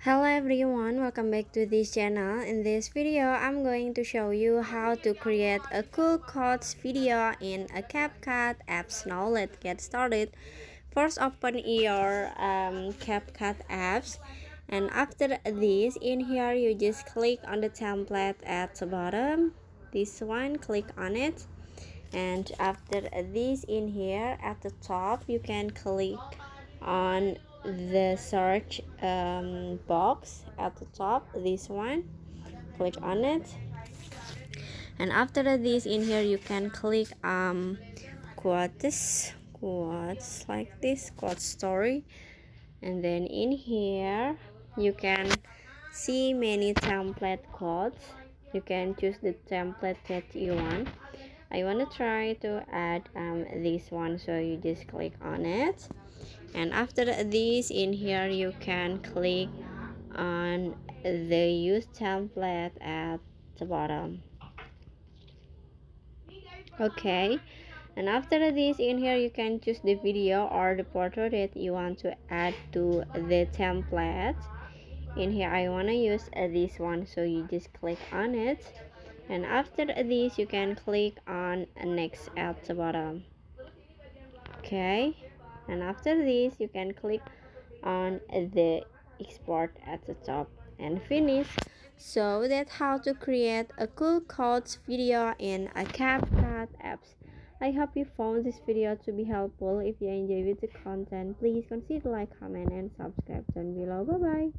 Hello everyone, welcome back to this channel. In this video, I'm going to show you how to create a cool quotes video in a CapCut apps. Now let's get started. First, open your CapCut apps, and after this, in here you just click on the template at the bottom. This one, click on it, and after this, in here at the top, you can click on the search box at the top. This one, click on it, and after this, in here you can click quotes like this, quote story, and then in here you can see many template quotes. You can choose the template that you want. I want to try to add this one, so you just click on it, and after this, in here you can click on the use template at the bottom. Okay, and after this, in here you can choose the video or the photo that you want to add to the template. In here I want to use this one, so you just click on it, and after this you can click on next at the bottom. Okay, and after this you can click on the export at the top and finish. So that's how to create a cool quotes video in a CapCut apps. I hope you found this video to be helpful. If you enjoyed the content, please consider like, comment, and subscribe down below. Bye bye.